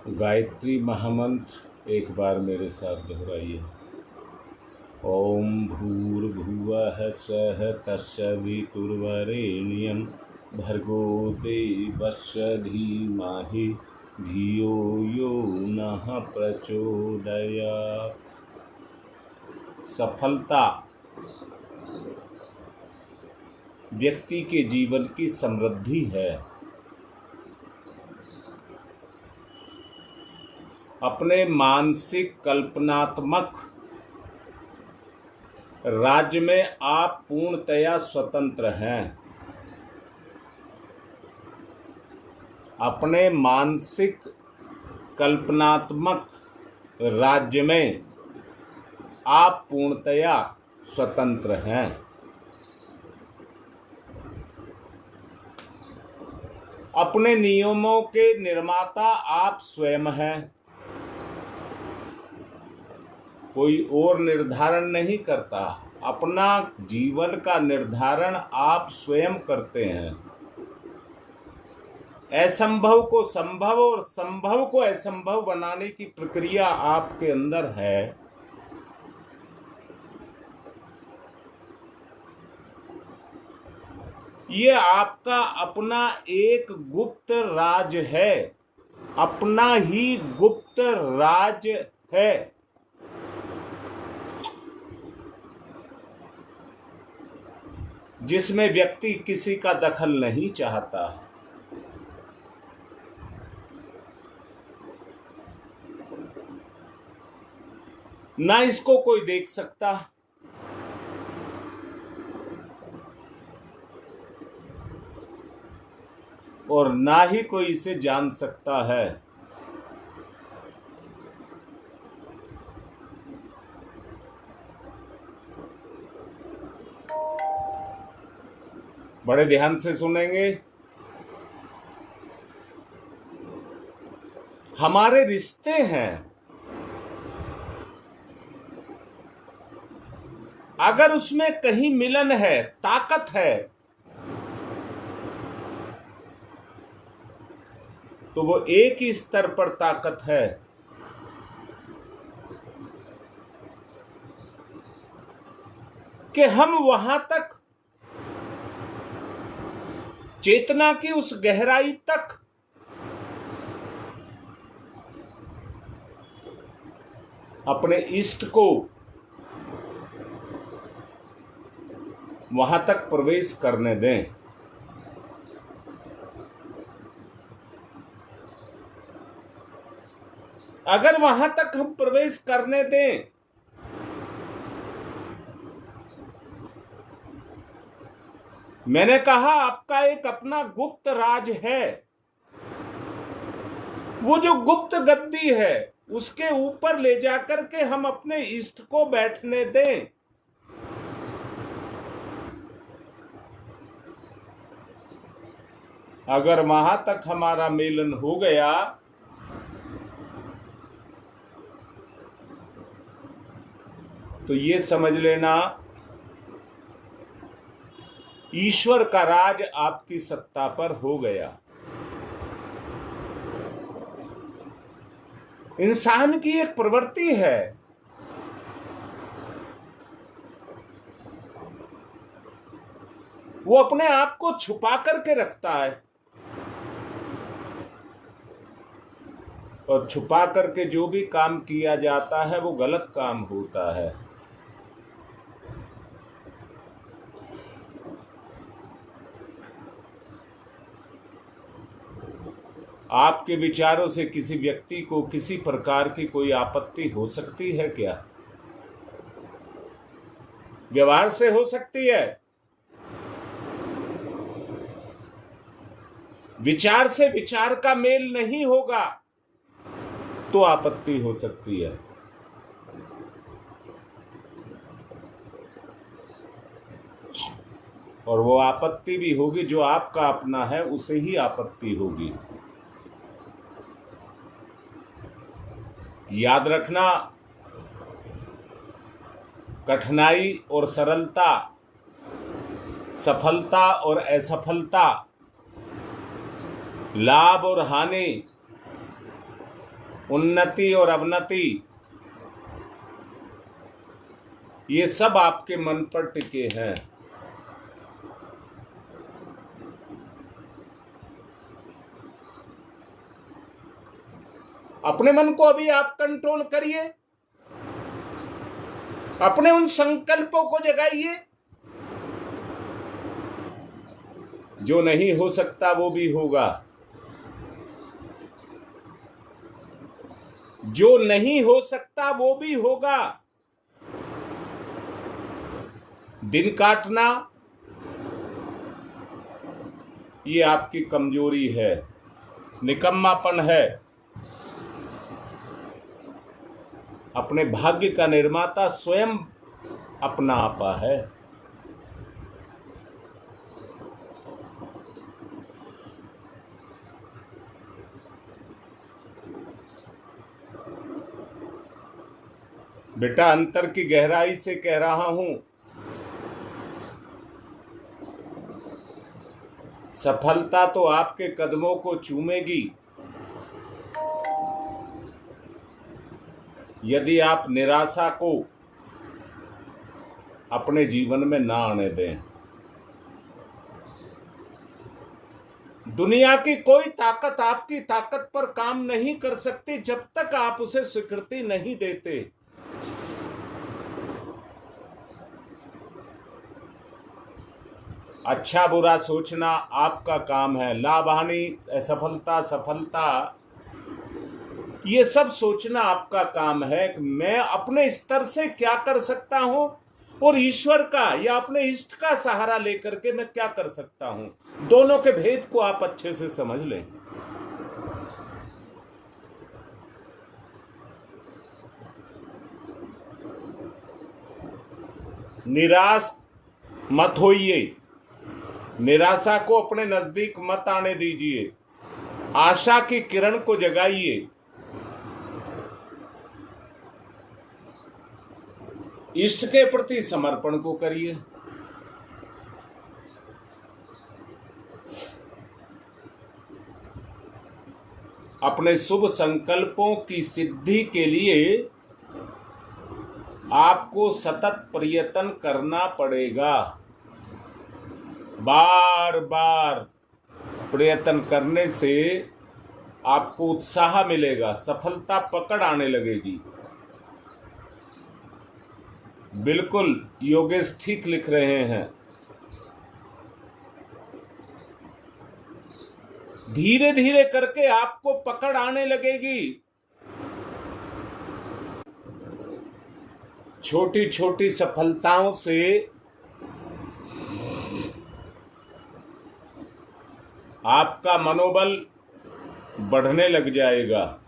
गायत्री महामंत्र एक बार मेरे साथ दोहराइए। ओम भूर्भुवः स्वः तत्सवितुर्वरेण्यं भर्गो देवस्य धीमहि धियो यो नः प्रचोदयात्। सफलता व्यक्ति के जीवन की समृद्धि है। अपने मानसिक कल्पनात्मक राज्य में आप पूर्णतया स्वतंत्र हैं। अपने मानसिक कल्पनात्मक राज्य में आप पूर्णतया स्वतंत्र हैं। अपने नियमों के निर्माता आप स्वयं हैं। कोई और निर्धारण नहीं करता। अपना जीवन का निर्धारण आप स्वयं करते हैं। असंभव को संभव और संभव को असंभव बनाने की प्रक्रिया आपके अंदर है। ये आपका अपना एक गुप्त राज है, अपना ही गुप्त राज है। जिसमें व्यक्ति किसी का दखल नहीं चाहता। ना इसको कोई देख सकता और ना ही कोई इसे जान सकता है। बड़े ध्यान से सुनेंगे। हमारे रिश्ते हैं, अगर उसमें कहीं मिलन है, ताकत है, तो वो एक ही स्तर पर ताकत है। कि हम वहां तक, चेतना की उस गहराई तक अपने इष्ट को वहां तक प्रवेश करने दें। अगर वहां तक हम प्रवेश करने दें मैंने कहा आपका एक अपना गुप्त राज है। वो जो गुप्त गद्दी है उसके ऊपर ले जाकर के हम अपने इष्ट को बैठने दें। अगर वहां तक हमारा मिलन हो गया तो ये समझ लेना ईश्वर का राज आपकी सत्ता पर हो गया। इंसान की एक प्रवृत्ति है, वो अपने आप को छुपा करके रखता है और छुपा करके जो भी काम किया जाता है वो गलत काम होता है। आपके विचारों से किसी व्यक्ति को किसी प्रकार की कोई आपत्ति हो सकती है क्या? व्यवहार से हो सकती है, विचार से विचार का मेल नहीं होगा तो आपत्ति हो सकती है। और वो आपत्ति भी होगी जो आपका अपना है, उसे ही आपत्ति होगी। याद रखना, कठिनाई और सरलता, सफलता और असफलता, लाभ और हानि उन्नति और अवनति, ये सब आपके मन पर टिके हैं। अपने मन को अभी आप कंट्रोल करिए, अपने उन संकल्पों को जगाइए। जो नहीं हो सकता वो भी होगा, जो नहीं हो सकता वो भी होगा। दिन काटना ये आपकी कमजोरी है, निकम्मापन है। अपने भाग्य का निर्माता स्वयं अपना आपा है। बेटा, अंतर की गहराई से कह रहा हूं, सफलता तो आपके कदमों को चूमेगी यदि आप निराशा को अपने जीवन में ना आने दें। दुनिया की कोई ताकत आपकी ताकत पर काम नहीं कर सकती जब तक आप उसे स्वीकृति नहीं देते। अच्छा बुरा सोचना आपका काम है। लाभ हानि, असफलता, सफलता, ये सब सोचना आपका काम है कि मैं अपने स्तर से क्या कर सकता हूं और ईश्वर का या अपने इष्ट का सहारा लेकर के मैं क्या कर सकता हूं। दोनों के भेद को आप अच्छे से समझ लें। निराश मत होइए, निराशा को अपने नजदीक मत आने दीजिए। आशा की किरण को जगाइए। इष्ट के प्रति समर्पण को करिए। अपने शुभ संकल्पों की सिद्धि के लिए आपको सतत प्रयत्न करना पड़ेगा। बार बार प्रयत्न करने से आपको उत्साह मिलेगा, सफलता पकड़ आने लगेगी। बिल्कुल, योगेश ठीक लिख रहे हैं। धीरे धीरे करके आपको पकड़ आने लगेगी। छोटी छोटी सफलताओं से आपका मनोबल बढ़ने लग जाएगा।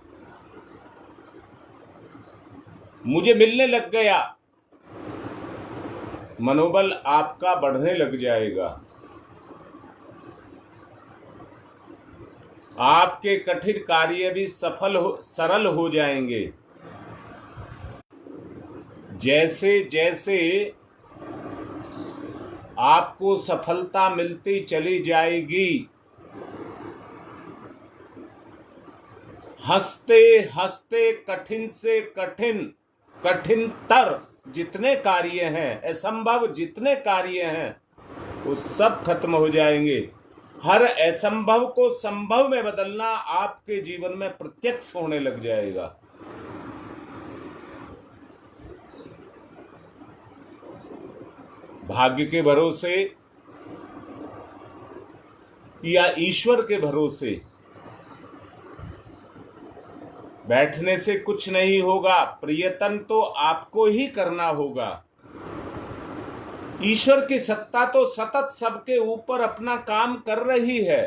मुझे मिलने लग गया, मनोबल आपका बढ़ने लग जाएगा। आपके कठिन कार्य भी सरल हो जाएंगे। जैसे जैसे आपको सफलता मिलती चली जाएगी, हंसते हंसते कठिन से कठिनतर जितने कार्य हैं, असंभव जितने कार्य हैं, वो सब खत्म हो जाएंगे। हर असंभव को संभव में बदलना आपके जीवन में प्रत्यक्ष होने लग जाएगा। भाग्य के भरोसे या ईश्वर के भरोसे बैठने से कुछ नहीं होगा। प्रयत्न तो आपको ही करना होगा। ईश्वर की सत्ता तो सतत सबके ऊपर अपना काम कर रही है।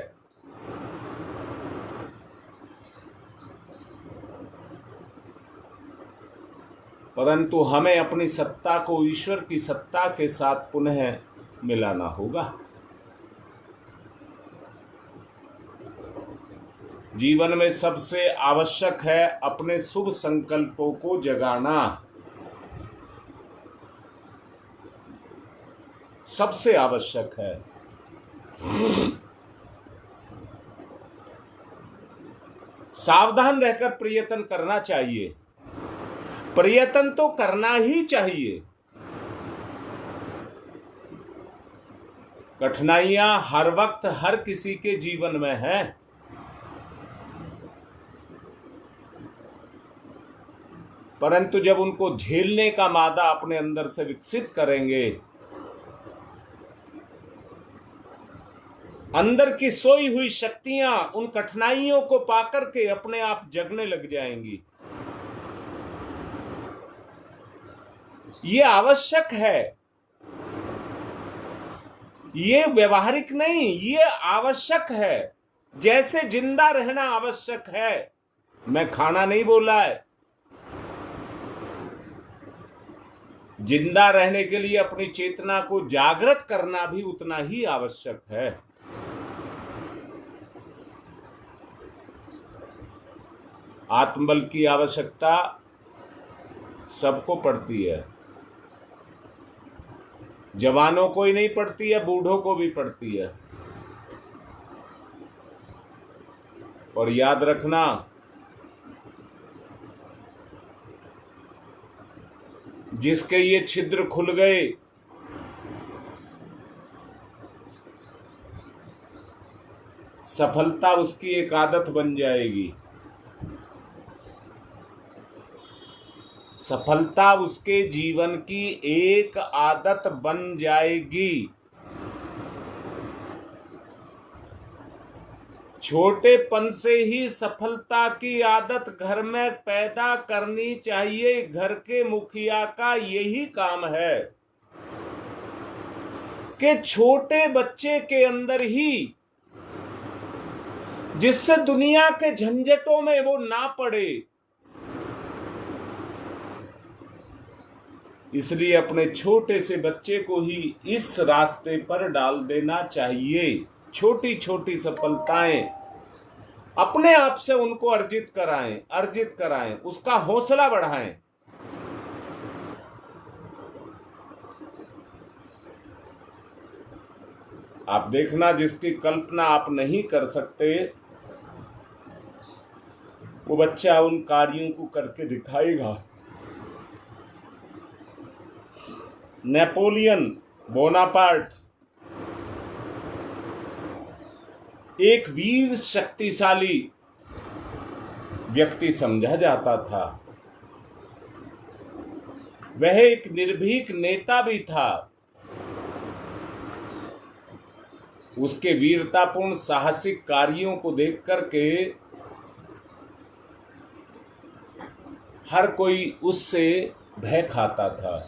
परंतु हमें अपनी सत्ता को ईश्वर की सत्ता के साथ पुनः मिलाना होगा। जीवन में सबसे आवश्यक है अपने शुभ संकल्पों को जगाना। सबसे आवश्यक है। सावधान रहकर प्रयत्न करना चाहिए। प्रयत्न तो करना ही चाहिए। कठिनाइयां हर वक्त हर किसी के जीवन में हैं, परंतु जब उनको झेलने का मादा अपने अंदर से विकसित करेंगे, अंदर की सोई हुई शक्तियां उन कठिनाइयों को पाकर के अपने आप जगने लग जाएंगी। ये आवश्यक है, ये व्यवहारिक नहीं, ये आवश्यक है। जैसे जिंदा रहना आवश्यक है, मैं खाना नहीं बोला है, जिंदा रहने के लिए अपनी चेतना को जागृत करना भी उतना ही आवश्यक है। आत्मबल की आवश्यकता सबको पड़ती है, जवानों को ही नहीं पड़ती है, बूढ़ों को भी पड़ती है। और याद रखना, जिसके ये छिद्र खुल गए, सफलता उसकी एक आदत बन जाएगी। सफलता उसके जीवन की एक आदत बन जाएगी। छोटेपन से ही सफलता की आदत घर में पैदा करनी चाहिए। घर के मुखिया का यही काम है कि छोटे बच्चे के अंदर ही, जिससे दुनिया के झंझटों में वो ना पड़े, इसलिए अपने छोटे से बच्चे को ही इस रास्ते पर डाल देना चाहिए। छोटी छोटी सफलताएं अपने आप से उनको अर्जित कराएं, उसका हौसला बढ़ाएं। आप देखना, जिसकी कल्पना आप नहीं कर सकते, वो बच्चा उन कार्यों को करके दिखाएगा। नेपोलियन बोनापार्ट एक वीर शक्तिशाली व्यक्ति समझा जाता था। वह एक निर्भीक नेता भी था। उसके वीरतापूर्ण साहसिक कार्यों को देख करके हर कोई उससे भय खाता था।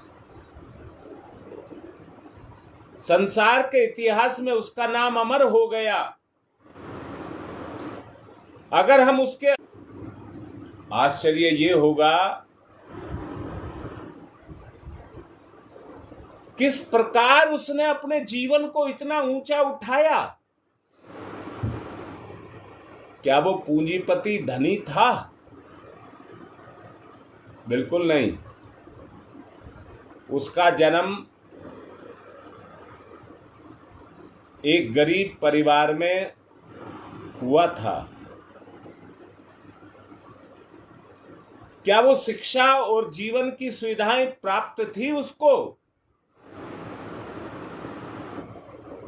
संसार के इतिहास में उसका नाम अमर हो गया। अगर हम उसके, आश्चर्य ये होगा किस प्रकार उसने अपने जीवन को इतना ऊंचा उठाया। क्या वो पूंजीपति धनी था? बिल्कुल नहीं। उसका जन्म एक गरीब परिवार में हुआ था। क्या वो शिक्षा और जीवन की सुविधाएं प्राप्त थी उसको?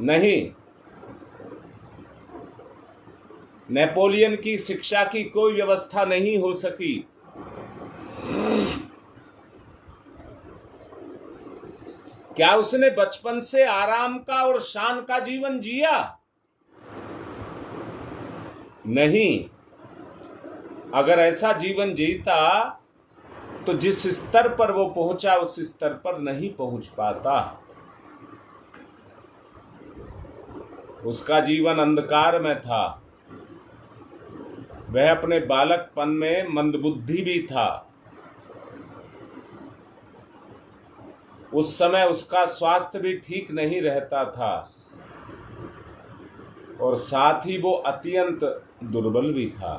नहीं। नेपोलियन की शिक्षा की कोई व्यवस्था नहीं हो सकी। क्या उसने बचपन से आराम का और शान का जीवन जिया? नहीं। अगर ऐसा जीवन जीता तो जिस स्तर पर वो पहुंचा उस स्तर पर नहीं पहुंच पाता। उसका जीवन अंधकार में था। वह अपने बालकपन में मंदबुद्धि भी था। उस समय उसका स्वास्थ्य भी ठीक नहीं रहता था और साथ ही वो अत्यंत दुर्बल भी था।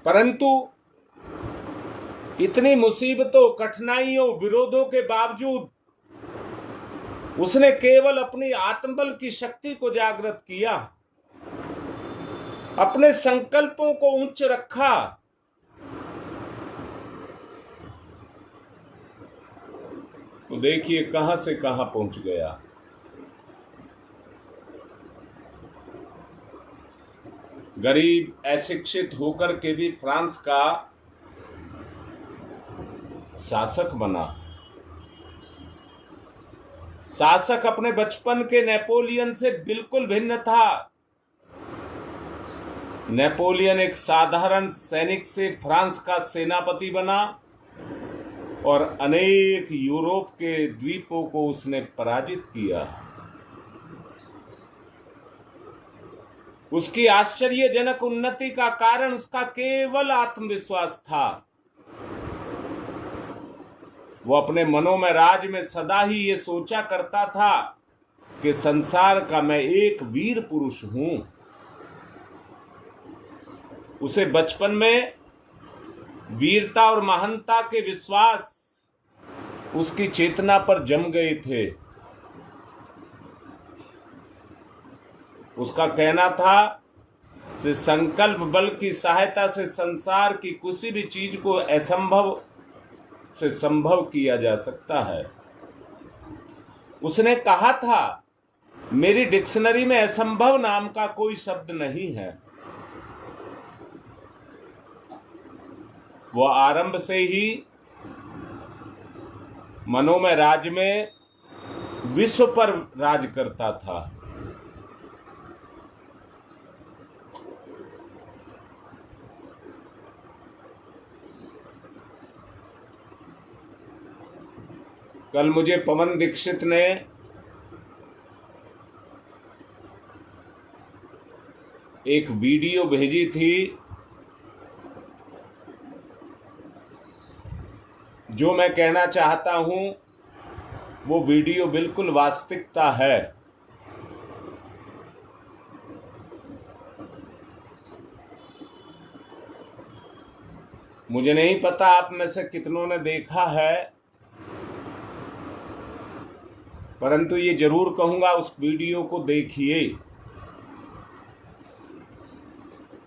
परंतु इतनी मुसीबतों, कठिनाइयों, विरोधों के बावजूद उसने केवल अपनी आत्मबल की शक्ति को जागृत किया, अपने संकल्पों को उच्च रखा। तो देखिए कहां से कहां पहुंच गया। गरीब, अशिक्षित होकर के भी फ्रांस का शासक बना। शासक अपने बचपन के नेपोलियन से बिल्कुल भिन्न था। नेपोलियन एक साधारण सैनिक से फ्रांस का सेनापति बना और अनेक यूरोप के द्वीपों को उसने पराजित किया। उसकी आश्चर्यजनक उन्नति का कारण उसका केवल आत्मविश्वास था। वो अपने मनोमय में सदा ही ये सोचा करता था कि संसार का मैं एक वीर पुरुष हूं। उसे बचपन में वीरता और महानता के विश्वास उसकी चेतना पर जम गए थे। उसका कहना था कि संकल्प बल की सहायता से संसार की किसी भी चीज को असंभव से संभव किया जा सकता है। उसने कहा था, मेरी डिक्शनरी में असंभव नाम का कोई शब्द नहीं है। वो आरंभ से ही मनोमय राज में विश्व पर राज करता था। कल मुझे पवन दीक्षित ने एक वीडियो भेजी थी जो मैं कहना चाहता हूं वो वीडियो बिल्कुल वास्तविकता है। मुझे नहीं पता आप में से कितनों ने देखा है, परंतु ये जरूर कहूंगा उस वीडियो को देखिए,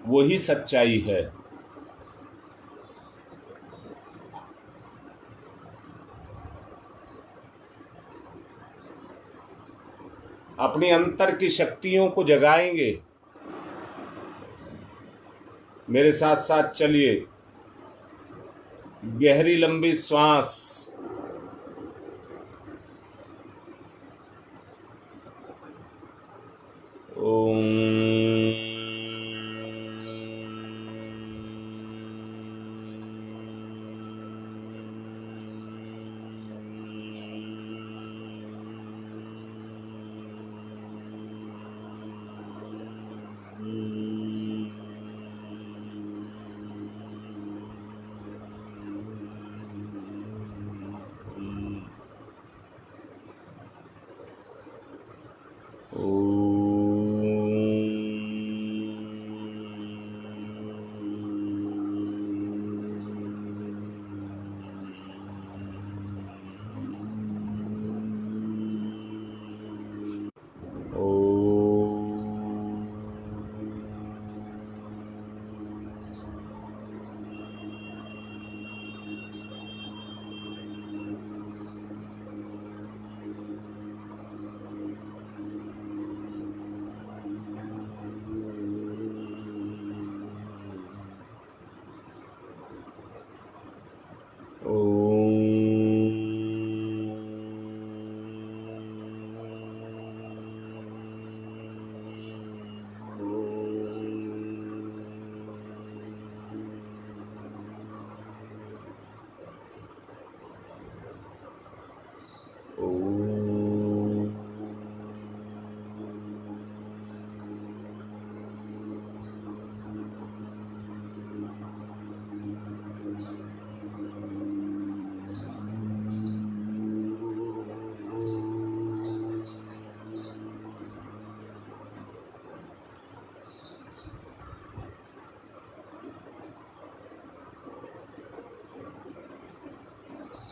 वही सच्चाई है। अपनी अंतर की शक्तियों को जगाएंगे। मेरे साथ साथ चलिए, गहरी लंबी श्वास,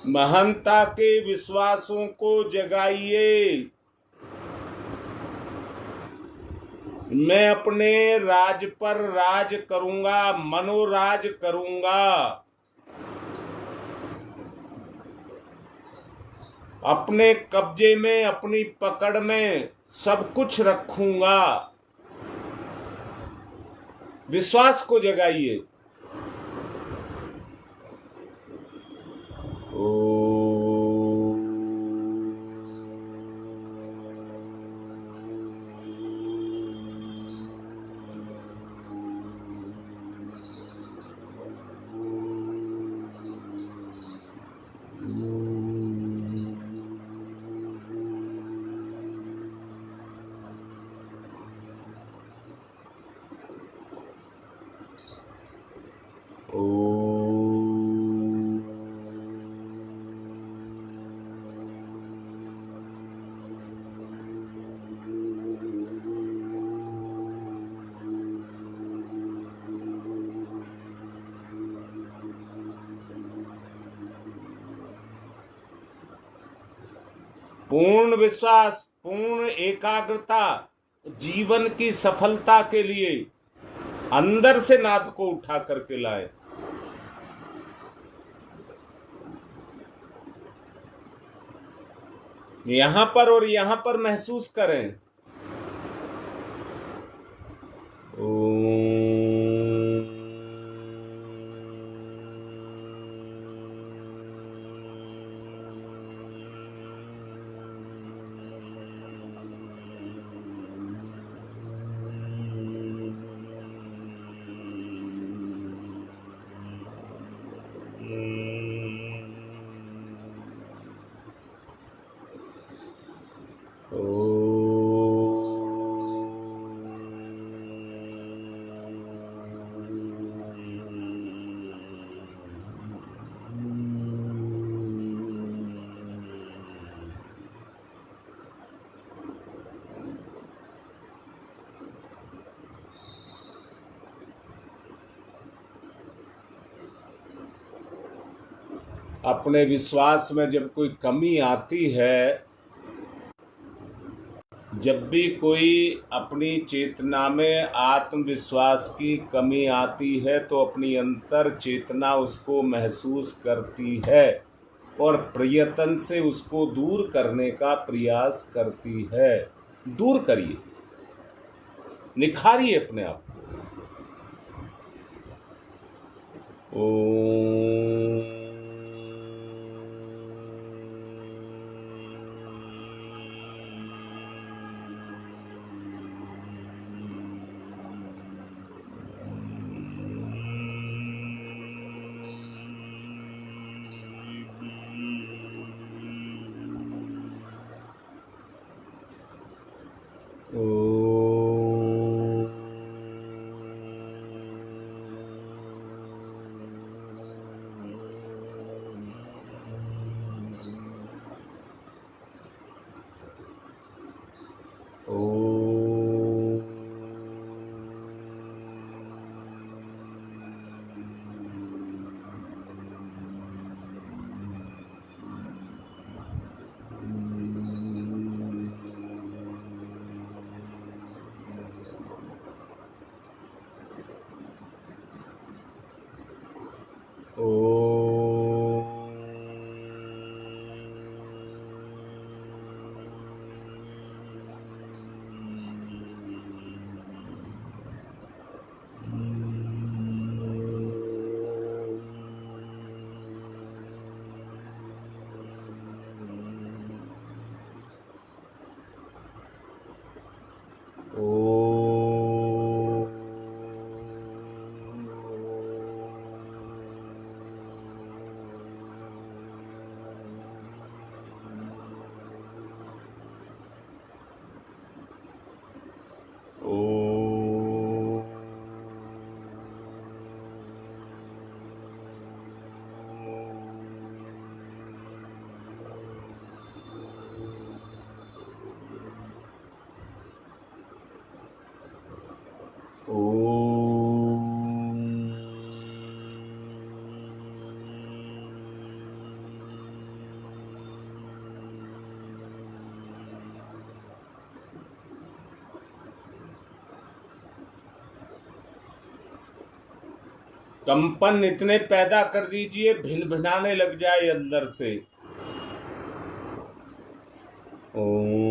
महानता के विश्वासों को जगाइए। मैं अपने राज पर राज करूंगा, मनोराज करूंगा। अपने कब्जे में, अपनी पकड़ में सब कुछ रखूंगा। विश्वास को जगाइए। पूर्ण विश्वास, पूर्ण एकाग्रता जीवन की सफलता के लिए अंदर से नाद को उठा करके लाए। यहां पर और यहां पर महसूस करें। अपने विश्वास में जब कोई कमी आती है, जब भी कोई अपनी चेतना में आत्मविश्वास की कमी आती है तो अपनी अंतर चेतना उसको महसूस करती है और प्रयत्न से उसको दूर करने का प्रयास करती है। दूर करिए, निखारिए अपने आप को। कंपन इतने पैदा कर दीजिए भिन भिनाने लग जाए अंदर से। ओम।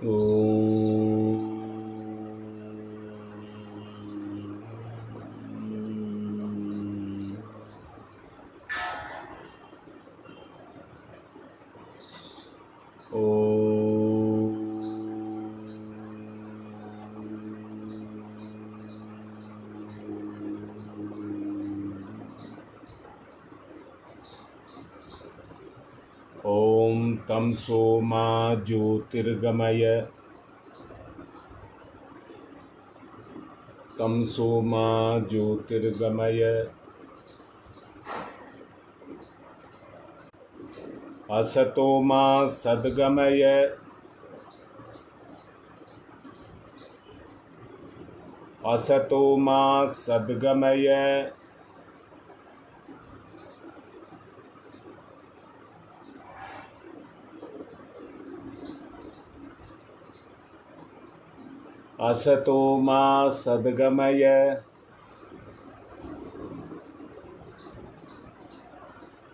ओम। ओम तमसो मा ज्योतिर्गमय तमसो मा ज्योतिर्गमय असतो मा सद्गमय असतो मा सद्गमय असतो मा सद्गमय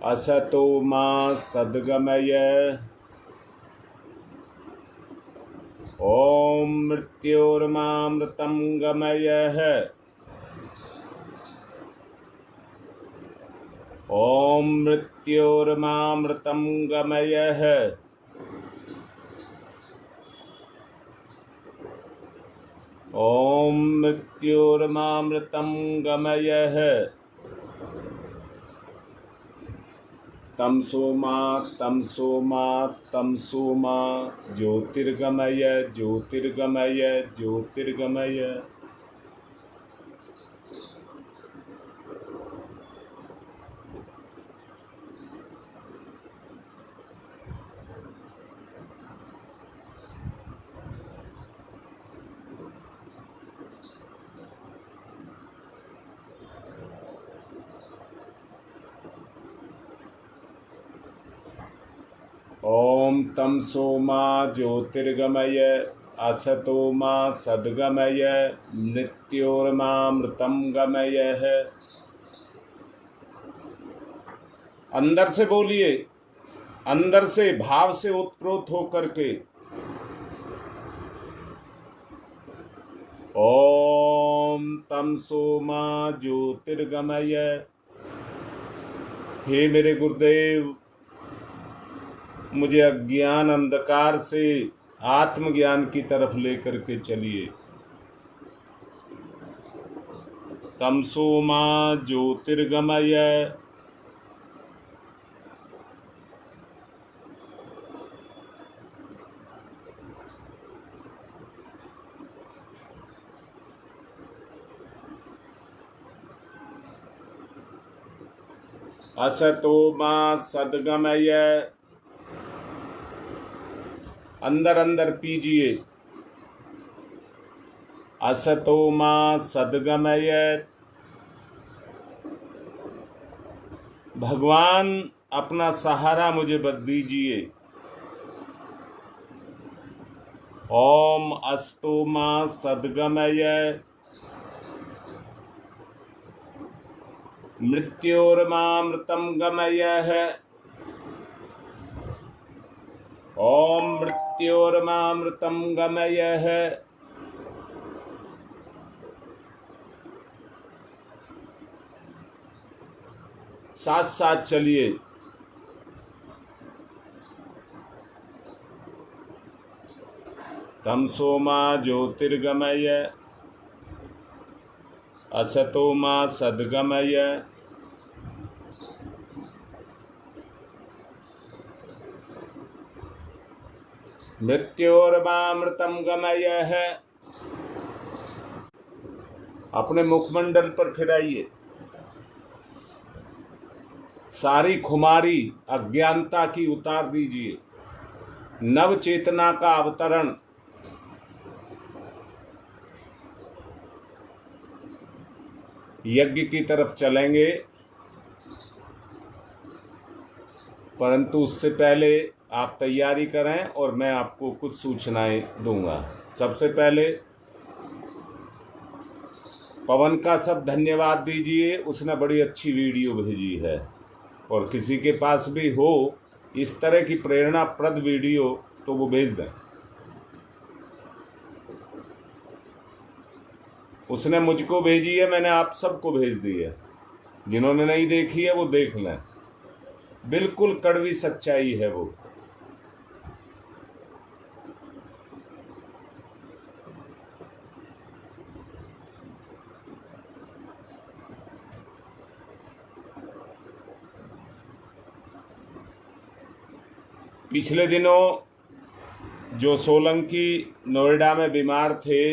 असतो मा सद्गमय ओम मृत्योर्मामृतं गमयः ओम मृत्योर्मामृतं गमयः ओम मृत्योर्मामृतं गमयः तमसो मा ज्योतिर्गमय ज्योतिर्गमय ज्योतिर्गमय ओम तमसो मा ज्योतिर्गमय असतो मा सद्गमय मृत्योर्मामृतं गमयः। अंदर से बोलिए, अंदर से भाव से उत्प्रोत होकर के ओम तमसो मा ज्योतिर्गमय। हे मेरे गुरुदेव, मुझे अज्ञान अंधकार से आत्मज्ञान की तरफ लेकर के चलिए। तमसो मा ज्योतिर्गमय असतो मा सद्गमय। अंदर अंदर पीजिए। असतो मा सद्गमय। भगवान अपना सहारा मुझे दीजिए। ओम अस्तो मा सद्गमय। मृत्योर्मामृतं गमयः। ओम मृत्योर्मामृतं गमयः। साथ साथ चलिए। तमसो मा ज्योतिर्गमय असतो मा सद्गमय मृत्योर्मामृतं गमयः। अपने मुखमंडल पर फिराइए। सारी खुमारी अज्ञानता की उतार दीजिए। नव चेतना का अवतरण। यज्ञ की तरफ चलेंगे, परंतु उससे पहले आप तैयारी करें और मैं आपको कुछ सूचनाएं दूंगा। सबसे पहले पवन का सब धन्यवाद दीजिए, उसने बड़ी अच्छी वीडियो भेजी है। और किसी के पास भी हो इस तरह की प्रेरणाप्रद वीडियो तो वो भेज दें। उसने मुझको भेजी है, मैंने आप सबको भेज दी है। जिन्होंने नहीं देखी है वो देख लें, बिल्कुल कड़वी सच्चाई है वो। पिछले दिनों जो सोलंकी नोएडा में बीमार थे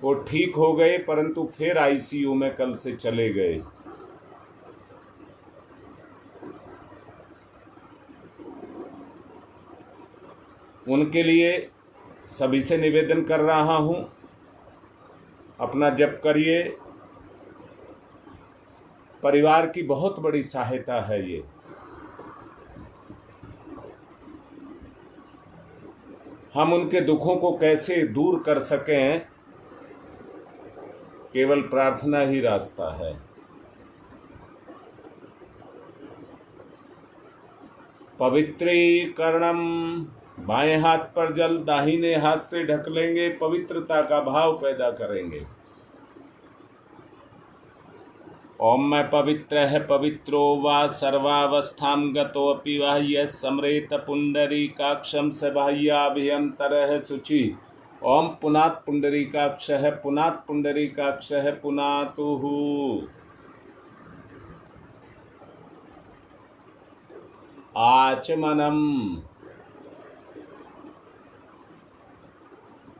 वो ठीक हो गए, परंतु फिर आईसीयू में कल से चले गए। उनके लिए सभी से निवेदन कर रहा हूं, अपना जप करिए। परिवार की बहुत बड़ी सहायता है ये। हम उनके दुखों को कैसे दूर कर सकें, केवल प्रार्थना ही रास्ता है। पवित्रीकरणम, बाएं हाथ पर जल दाहिने हाथ से ढक लेंगे, पवित्रता का भाव पैदा करेंगे। ओम में पवित्र है पवित्रो वा सर्वावस्थाम गतोऽपि वह यः स्मरेत पुंडरीकाक्षं स बाह्याभ्यन्तरः शुचि। ओम पुनात् पुंडरीकाक्षः पुनात् पुंडरीकाक्षः पुनातुः। आचमनम,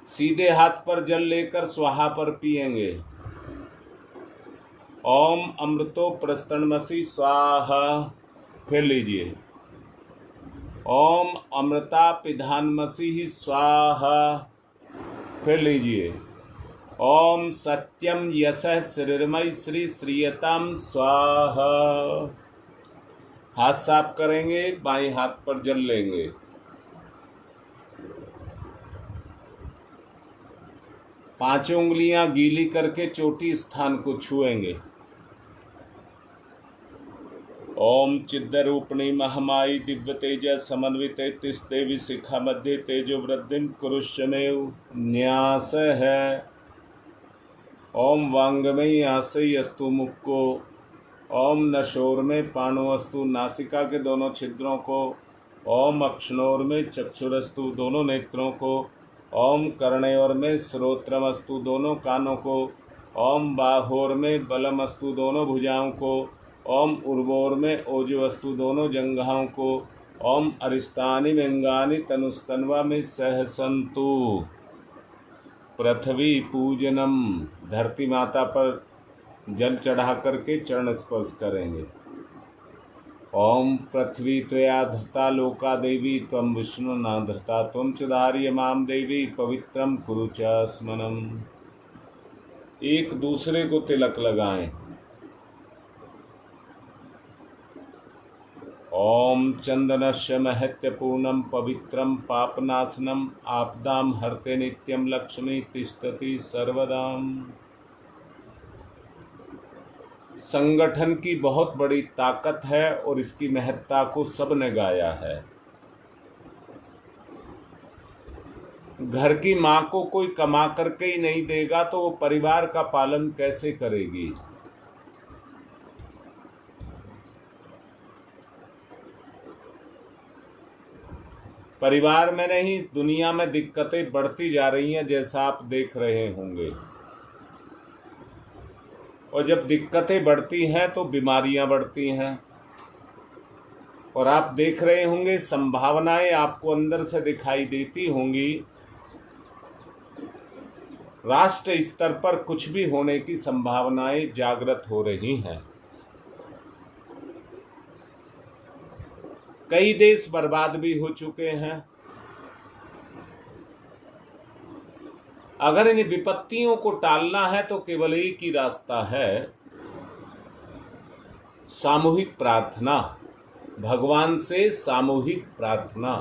सीधे हाथ पर जल लेकर स्वाहा पर पिएंगे। ओम अमृतो प्रस्तनमसि स्वाहा, फिर लीजिए। ओम अमृता पिधानमसि स्वाहा, फिर लीजिए। ओम सत्यम यशः श्रीर्मय श्री श्रीयताम स्वाहा। हाथ साफ करेंगे, बाएं हाथ पर जल लेंगे। पांचों उंगलियां गीली करके चोटी स्थान को छुएंगे। ओम चिद्रूपिणी महामाई दिव्य तेज समन्विते तिस्देवी शिखा मध्य तेजो वृद्धिम कुरुष्यमेव न्यास है। ओम वांगमयी आसे अस्तु मुख को। ओम नशोर में पाणो अस्तु नासिका के दोनों छिद्रों को। ओम अक्षणोर में चक्षुरस्तु दोनों नेत्रों को। ओम कर्णयोर में श्रोत्रमस्तु दोनों कानों को। ओम बाहोर में बलमस्तु दोनों भुजाओं को। ओम उर्वोर में ओजवस्तु दोनों जंघाओं को। ओम अरिष्टानि व्यंगानि तनुस्तन्वा में सहसंतु। पृथ्वी पूजनम, धरती माता पर जल चढ़ा करके चरण स्पर्श करेंगे। ओम पृथ्वी त्वया धृता लोका देवी त्वं विष्णु न धृता त्वं च धार्य माम देवी पवित्रम कुरु च स्मनम। एक दूसरे को तिलक लगाएं। ओम चंदनस्य महत्यपूर्णम पवित्रम पापनाशनम आपदाम हरते नित्यम लक्ष्मी तिष्ठति सर्वदाम। संगठन की बहुत बड़ी ताकत है और इसकी महत्ता को सबने गाया है। घर की मां को कोई कमा करके ही नहीं देगा तो वो परिवार का पालन कैसे करेगी। परिवार में नहीं, दुनिया में दिक्कतें बढ़ती जा रही हैं, जैसा आप देख रहे होंगे। और जब दिक्कतें बढ़ती हैं तो बीमारियां बढ़ती हैं। और आप देख रहे होंगे, संभावनाएं आपको अंदर से दिखाई देती होंगी। राष्ट्र स्तर पर कुछ भी होने की संभावनाएं जागृत हो रही हैं। कई देश बर्बाद भी हो चुके हैं। अगर इन विपत्तियों को टालना है तो केवल एक ही रास्ता है, सामूहिक प्रार्थना, भगवान से सामूहिक प्रार्थना।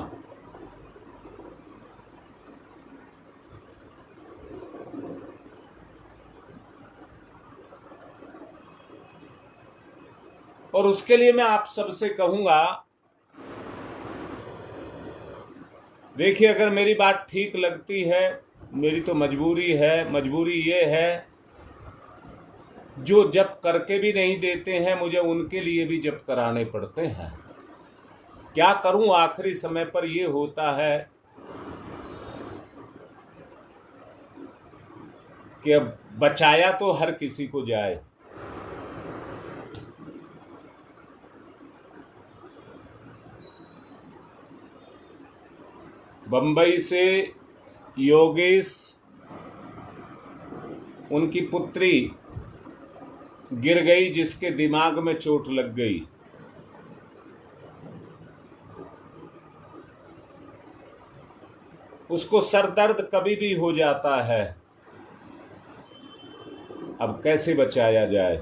और उसके लिए मैं आप सबसे कहूंगा, देखिए, अगर मेरी बात ठीक लगती है मेरी तो मजबूरी है। मजबूरी ये है, जो जप करके भी नहीं देते हैं मुझे, उनके लिए भी जप कराने पड़ते हैं। क्या करूं, आखिरी समय पर ये होता है कि अब बचाया तो हर किसी को जाए। बंबई से योगेश, उनकी पुत्री गिर गई जिसके दिमाग में चोट लग गई। उसको सर दर्द कभी भी हो जाता है। अब कैसे बचाया जाए?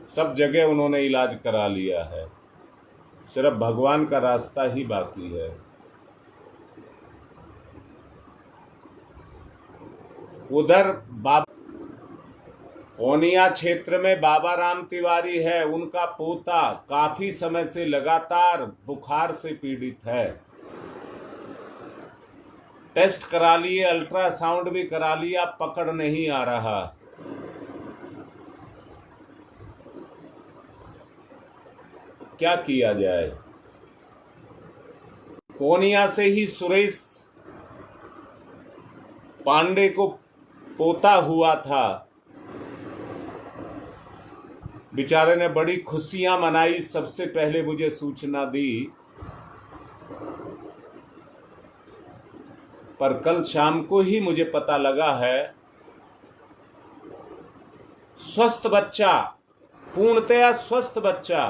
सब जगह उन्होंने इलाज करा लिया है, सिर्फ भगवान का रास्ता ही बाकी है। उधर कोनिया क्षेत्र में बाबा राम तिवारी है, उनका पोता काफी समय से लगातार बुखार से पीड़ित है। टेस्ट करा लिए, अल्ट्रासाउंड भी करा लिया, पकड़ नहीं आ रहा। क्या किया जाए? कोनिया से ही सुरेश पांडे को पोता हुआ था, बेचारे ने बड़ी खुशियां मनाई, सबसे पहले मुझे सूचना दी। पर कल शाम को ही मुझे पता लगा है, स्वस्थ बच्चा, पूर्णतया स्वस्थ बच्चा,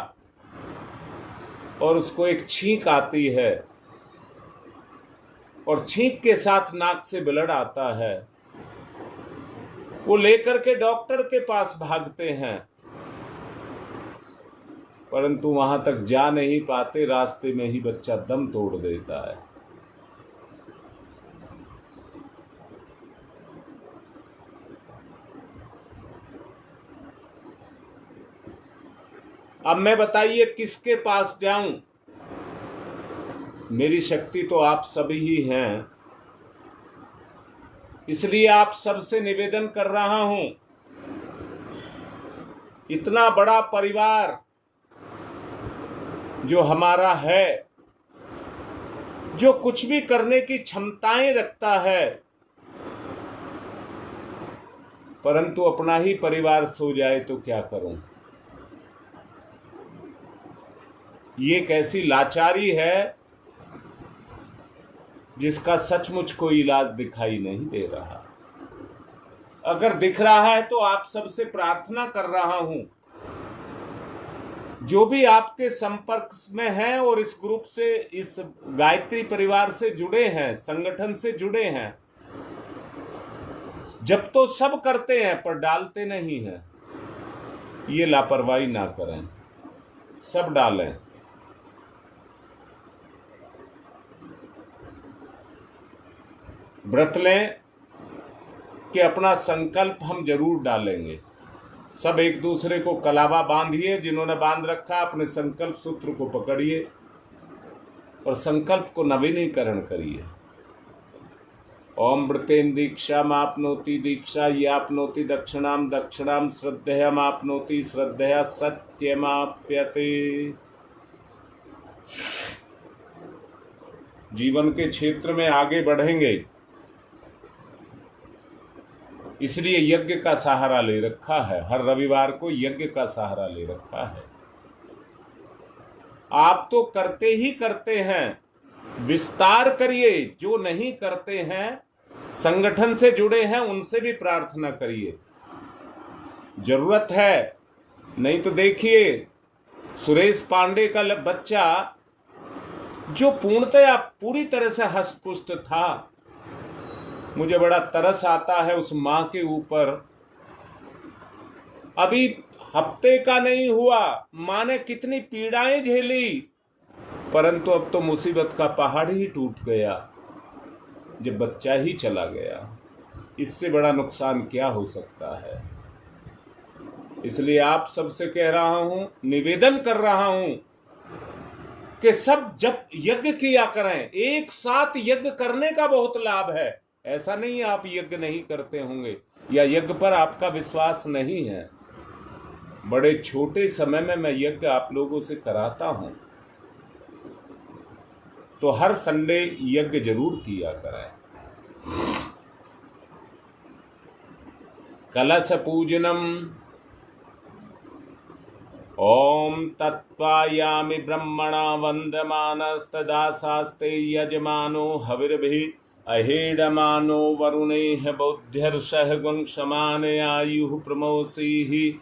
और उसको एक छींक आती है और छींक के साथ नाक से ब्लड आता है। वो लेकर के डॉक्टर के पास भागते हैं, परंतु वहां तक जा नहीं पाते, रास्ते में ही बच्चा दम तोड़ देता है। अब मैं बताइए किसके पास जाऊं? मेरी शक्ति तो आप सभी ही हैं, इसलिए आप सबसे निवेदन कर रहा हूं, इतना बड़ा परिवार जो हमारा है, जो कुछ भी करने की क्षमताएं रखता है, परंतु अपना ही परिवार सो जाए तो क्या करूं? ये कैसी लाचारी है जिसका सचमुच कोई इलाज दिखाई नहीं दे रहा। अगर दिख रहा है तो आप सबसे प्रार्थना कर रहा हूं, जो भी आपके संपर्क में हैं और इस ग्रुप से, इस गायत्री परिवार से जुड़े हैं, संगठन से जुड़े हैं, जब तो सब करते हैं पर डालते नहीं हैं, ये लापरवाही ना करें, सब डालें। व्रत लें कि अपना संकल्प हम जरूर डालेंगे। सब एक दूसरे को कलावा बांधिए, जिन्होंने बांध रखा अपने संकल्प सूत्र को पकड़िए और संकल्प को नवीनीकरण करिए। ओम व्रतेन दीक्षामाप्नोति दीक्षा याप्नोति दक्षिणाम दक्षिणाम श्रद्धयामाप्नोति श्रद्धया सत्यमाप्यते। जीवन के क्षेत्र में आगे बढ़ेंगे, इसलिए यज्ञ का सहारा ले रखा है। हर रविवार को यज्ञ का सहारा ले रखा है। आप तो करते ही करते हैं, विस्तार करिए। जो नहीं करते हैं, संगठन से जुड़े हैं, उनसे भी प्रार्थना करिए, जरूरत है। नहीं तो देखिए, सुरेश पांडे का बच्चा जो पूर्णतया पूरी तरह से हष्टपुष्ट था, मुझे बड़ा तरस आता है उस मां के ऊपर। अभी हफ्ते का नहीं हुआ, मां ने कितनी पीड़ाएं झेली, परंतु अब तो मुसीबत का पहाड़ ही टूट गया जब बच्चा ही चला गया। इससे बड़ा नुकसान क्या हो सकता है? इसलिए आप सबसे कह रहा हूं, निवेदन कर रहा हूं कि सब जब यज्ञ किया करें। एक साथ यज्ञ करने का बहुत लाभ है। ऐसा नहीं आप यज्ञ नहीं करते होंगे या यज्ञ पर आपका विश्वास नहीं है। बड़े छोटे समय में मैं यज्ञ आप लोगों से कराता हूं, तो हर संडे यज्ञ जरूर किया कराएं। कलश पूजनम। ओम तत्वायामि ब्रह्मणा वंदमानस्तदा शास्ते यजमानो हविर्भिः अहेडमानो वरुणेह बौद्ध्यर्षः गुंक्षमाने आयुः प्रमोषीः।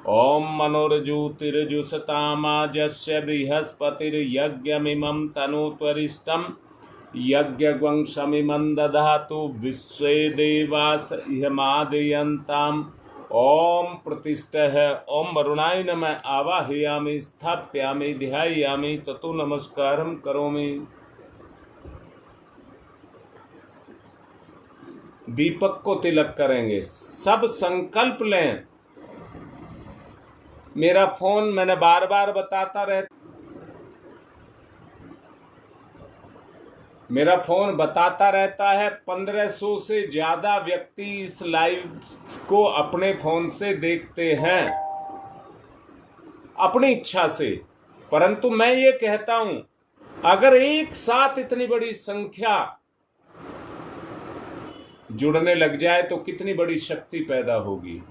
ओम मनोर्ज्योतिर्जुषतामाजस्य बृहस्पतिर्यज्ञमिमं तनोत्वरिष्ठम् यज्ञग्वंशमिमं दधातु विश्वे देवास इहमादयन्ताम्। ओम प्रतिष्ठः। ओम वरुणाय नमः। आवाहयामि स्थाप्यामि ध्यायामि ततो नमस्कारं करोमि। दीपक को तिलक करेंगे। सब संकल्प लें। मेरा फोन मैंने बार बार बताता रहता, मेरा फोन बताता रहता है 1500 से ज्यादा व्यक्ति इस लाइव को अपने फोन से देखते हैं अपनी इच्छा से। परंतु मैं ये कहता हूं, अगर एक साथ इतनी बड़ी संख्या जुड़ने लग जाए तो कितनी बड़ी शक्ति पैदा होगी।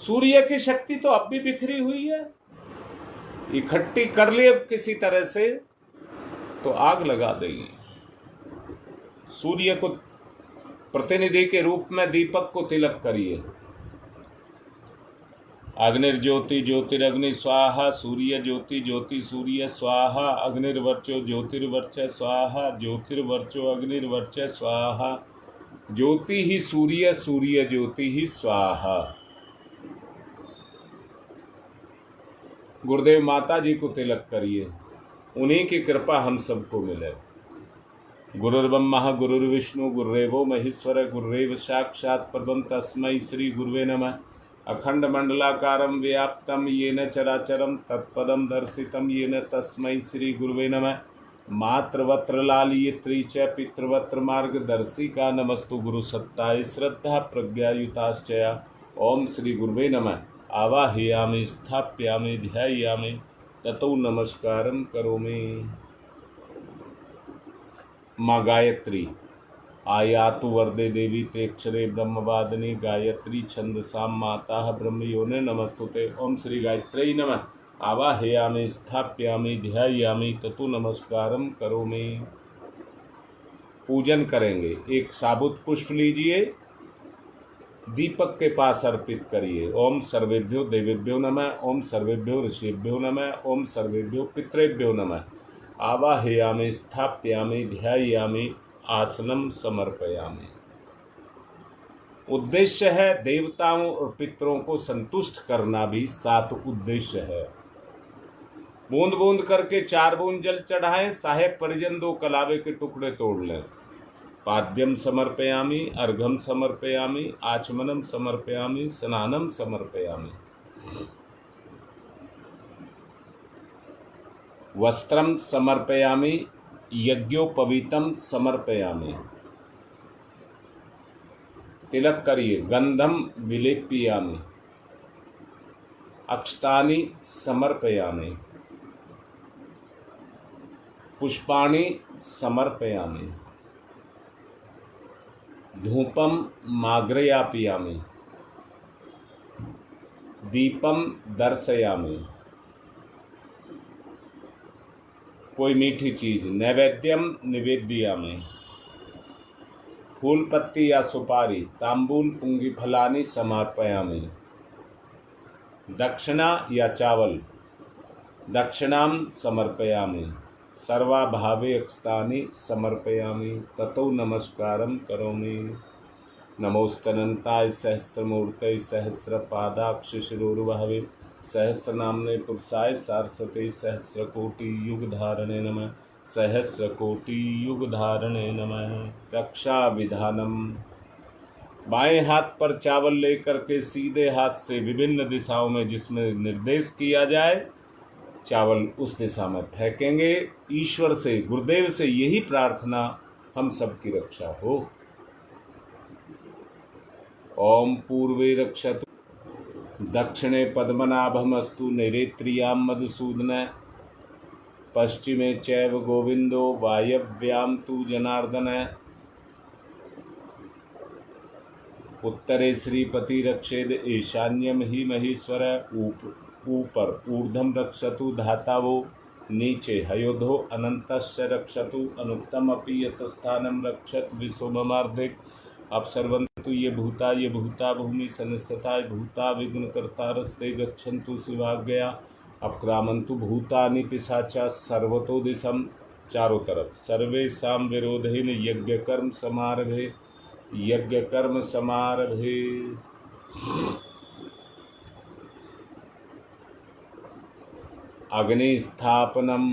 सूर्य की शक्ति तो अब भी बिखरी हुई है, इकट्ठी कर लिए किसी तरह से तो आग लगा देंगे। सूर्य को प्रतिनिधि के रूप में दीपक को तिलक करिए। अग्निर्ज्योति ज्योतिरग्नि स्वाहा, सूर्य ज्योति ज्योति सूर्य स्वाहा, अग्निर्वर्चो ज्योतिर्वर्च स्वाहा, ज्योतिर्वर्चो अग्निर्वर्च स्वाहा, ज्योति ही सूर्य, सूर्य ज्योति ही स्वाहा। गुरुदेव माता जी को तिलक करिए, उन्हीं की कृपा हम सबको मिले। गुरुर्ब्रह्मा गुरुर्विष्णु गुरुरेवो महेश्वर गुरुरेव साक्षात् परब्रह्म तस्मै श्री गुरुवे नमः। अखंड मंडलाकारं व्याप्तं येन चराचरं तत्पदं दर्शितं येन तस्मै श्री गुरुवे नमः। मातृवत्र लालयित्री च पितृवत्र मार्गदर्शिका नमस्तु गुरुसत्ताय श्रद्धा प्रज्ञायुताश्चया। ओम श्री गुरुवे नमः। आवाहयामि स्थाप्यामि ध्यायामि ततो नमस्कारं करोमि। माँ गायत्री आयातु वरदे देवी तेक्षरे ब्रह्मवादिनी गायत्री छंदसां माता ब्रह्मयोने नमस्तुते। ओम श्री गायत्री नमः। आवाहयामि स्थाप्यामि ध्यायामि ततो नमस्कारं करोमि। पूजन करेंगे। एक साबुत पुष्प लीजिए, दीपक के पास अर्पित करिए। ओम सर्वेभ्यो देवेभ्यो नमः। ओम सर्वेभ्यो ऋषिभ्यो नमः। ओम सर्वेभ्यो पितृभ्यो नमः। आवाहयामि स्थाप्यामि ध्यायामि आसनम समर्पयामि। उद्देश्य है देवताओं और पितरों को संतुष्ट करना, भी सात उद्देश्य है। बूंद बूंद करके 4 बूंद जल चढ़ाएं, साहेब परिजन 2 कलावे के टुकड़े तोड़ लें। पाद्यम समर्पयामि, अर्घम समर्पयामि, आचमनम समर्पयामि, स्नानम समर्पयामि। वस्त्रम समर्पयामि, यज्ञोपवीतम समर्पयामि। तिलक करिए। गंधम विलेप्यामि, अक्षतानि समर्पयामि, पुष्पाणि समर्पयामि, धूपम माग्रयापयामि, दीपम दर्शयामि। कोई मीठी चीज नैवेद्यम निवेद्यामि। फूल पत्ती या सुपारी, तांबूल पुंगी फलानि समर्पयामि। दक्षिणा या चावल, दक्षिणाम समर्पयामि। सर्वाभावे अक्षतानि समर्पयामि ततो नमस्कारं करोमि। नमोस्तनन्ताय सहस्रमूर्तये सहस्रपादाक्षशिरोर्वहवे सहस्रनाम्ने पुरुषाय सारस्वते सहस्रकोटि युगधारणे नमः। सहस्रकोटि युगधारणे नमः। रक्षा विधानम। बाएं हाथ पर चावल लेकर के सीधे हाथ से विभिन्न दिशाओं में जिसमें निर्देश किया जाए, चावल उस दिशा में फेंकेंगे। ईश्वर से, गुरुदेव से यही प्रार्थना हम सबकी रक्षा हो। ओम पूर्वे रक्षतु दक्षिणे पद्मनाभमस्तु नैरेत्र्यां मधुसूदन पश्चिमे चैव गोविंदो वायव्यां तु जनार्दन उत्तरे श्रीपति रक्षेद ईशान्यम ही महेश्वर ऊपर ऊर्ध्वं रक्षतु धातावो नीचे हयोधो अनंतस्य रक्षतु अनुक्तम अपि यतस्थानं रक्षत विश्वमर्धिक अपसर्वन्तु ये भूता भूमि संस्थिता भूता विघ्नकर्तारस्ते गच्छन्तु शिवाज्ञया अपक्रामन्तु भूतानि पिशाचा सर्वतो दिशम। चारों तरफ सर्वेषां विरोधेन यज्ञ कर्म समारभे। अग्नि स्थापनम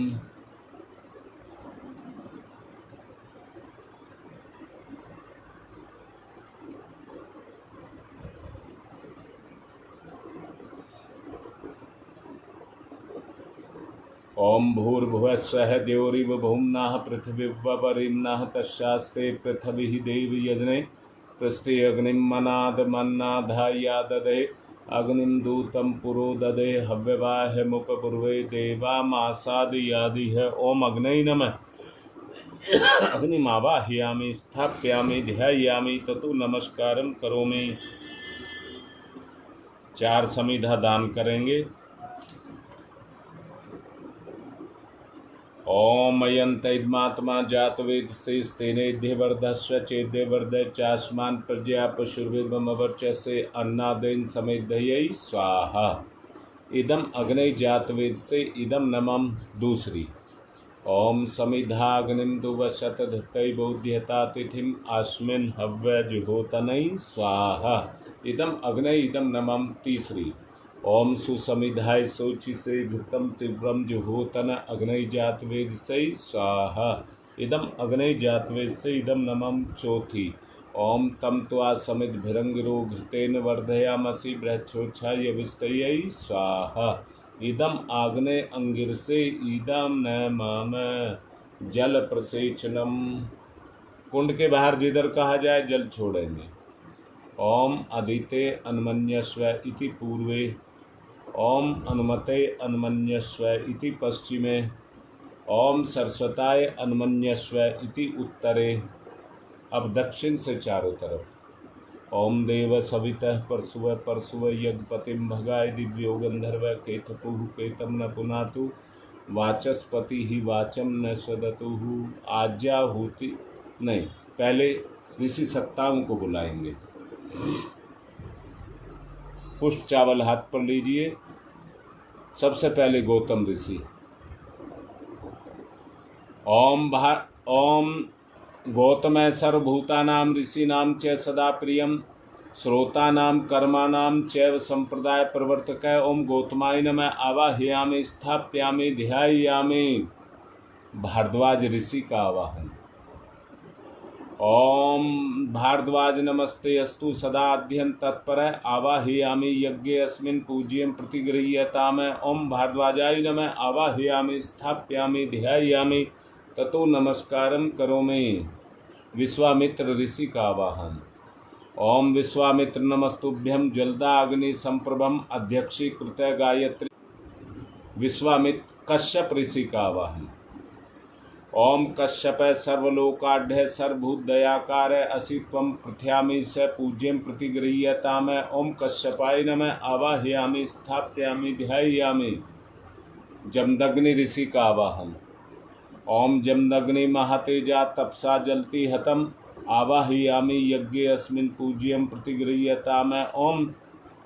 ओम भूर्भुवस्सह द्यौरिव भूम्नाः पृथिवीवपरिम्नाः तस्यास्ते पृथिवी देव यजने पृष्ठे अग्निं मन्नाधाया ददे अग्निं दूतं पुरो ददे हव्यवाहमुपपूर्वे देवामासादयादिह। ओम अग्नये नमः। अग्निमावाहयामि स्थापयामि ध्यायामि ततो नमस्कारं करोमि। 4 समिधा दान करेंगे। ओम अयंतैद्मात्मा जातवेद शेस्तेनेध्यवर्धस्व चेद्यवर्ध चास्मान प्रज्ञा पशुर्वेदमवर्चसे अन्नादेन समेधयै स्वाहा। इदम अग्नि जातवेद से इदम नमम। दूसरी ओम समिधाग्निम दुवशत धृतै बोध्यता तिथिम अस्मिन् हव्य जुहोतनै स्वाहा। इदम अग्नि इदम नमम। तीसरी ओम सुसमिधाय शोचि से घृतम तीव्रम जुहोतन अग्नि जातवेद से स्वाहा। इदम अग्नि जातवेद से इदम नमम। चौथी ओम तम त्वा समित भिरंगिरो घृतेन वर्धयामसि बृहच्छोच्छाय विस्तयै स्वाहा। इदम आग्ने अंगिर से इदम नमम। जल प्रसेचनम। कुंड के बाहर जिधर कहा जाए जल छोड़ेंगे। ओम अदिते अन्मन्यस्व इति पूर्वे ओम अनुमते अन्मन्यस्व इति पश्चिमे ओम सरस्वताय अन्मन्यस्व इति उत्तरे। अब दक्षिण से चारों तरफ ओम देव सवितः परशुव यज्ञपतिम भगाय दिव्यो गंधर्व केतपुः केतम न पुनातु वाचस्पति ही वाचम न स्वदतुः। आज्याहुति नहीं, पहले ऋषि सत्ताओं को बुलाएंगे। पुष्प चावल हाथ पर लीजिए। सबसे पहले गौतम ऋषि। ओम गौतम सर्वभूतानां ऋषीणां च सदा प्रियं श्रोतानां कर्माणां चैव संप्रदाय प्रवर्तक। ओम गौतमाय नमः। आवाहयामि स्थापयामि ध्यायामि। भारद्वाज ऋषि का आवाहन। ओम भारद्वाज नमस्ते अस्तु सदा अध्ययन तत्पर आवाहयामि यज्ञे अस्मिन् पूज्यं प्रतिगृह्यताम। ओम भारद्वाजाय नमः। आवाहयामि स्थापयामि ध्यायामि ततो नमस्कारं करोमि। विश्वामित्र ऋषि का आवाहन। ओम विश्वामित्र नमस्तुभ्यं ज्वलदाग्नि संप्रभम अध्यक्षीकृत गायत्री। विश्वामित्र कश्यप ऋषि का आवाहन। ओम कश्यप सर्वलोकाढ्य सर्वभूत दयाकार असित्वं पृथ्यामि स पूज्यं प्रतिगृह्यताम। ओम कश्यपाय नमः। आवाहयामि स्थापयामि ध्यायामि। जमदग्नि ऋषि का आवाहन। ओम जमदग्नि महातेजा तपसा जलति हतम आवाहयामि यज्ञे अस्मिन् पूज्यं प्रतिगृह्यताम। ओम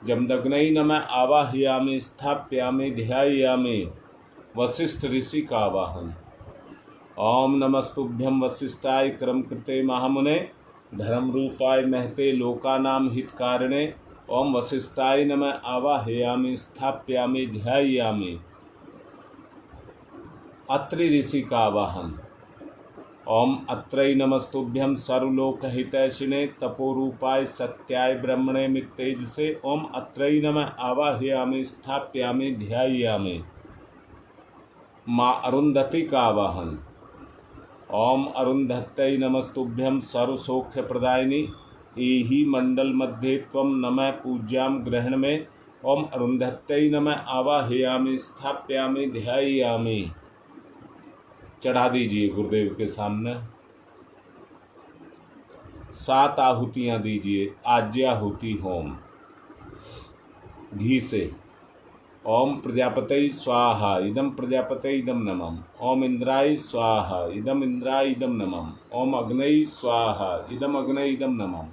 जमदग्नै नमः। आवाहयामि स्थापयामि ध्यायामि। वशिष्ठ ऋषि का आवाहन। ओम नमस्तुभ्यं वसिष्ठाय क्रम कृते महामुने धर्म रूपाय महते लोकानां हितकारिणे। ओम वसिष्ठाय नमः। आवाहयामि स्थापयामि ध्यायामि। अत्रि ऋषि का आवाहन। ओम अत्रै नमस्तुभ्यं सर्वलोकहितैषिणे तपोरूपाय सत्याय ब्रह्मणे मित्तेजसे। ओम अत्रै नमः। आवाहयामि स्थापयामि ध्यायामि। माँ अरुंधति का आवाहन। ओम अरुंधत्यै नमस्तुभ्यं सर्वसौख्यप्रदायिनी एहि मंडल मध्ये त्वं नमः पूज्यां ग्रहण में। ओम अरुंधत्यै नमः आवाहयामि स्थापयामि ध्यायामि। चढ़ा दीजिए गुरुदेव के सामने। 7 आहुतियां दीजिए। आज्याहुति होम घी से। ओम प्रजापतये स्वाहा इदम प्रजापतये इदम नमः। ओम इंद्राय स्वाहा इदम इंद्राय इदम नमः। ओम अग्नये स्वाहा इदम अग्नये इदम नमः।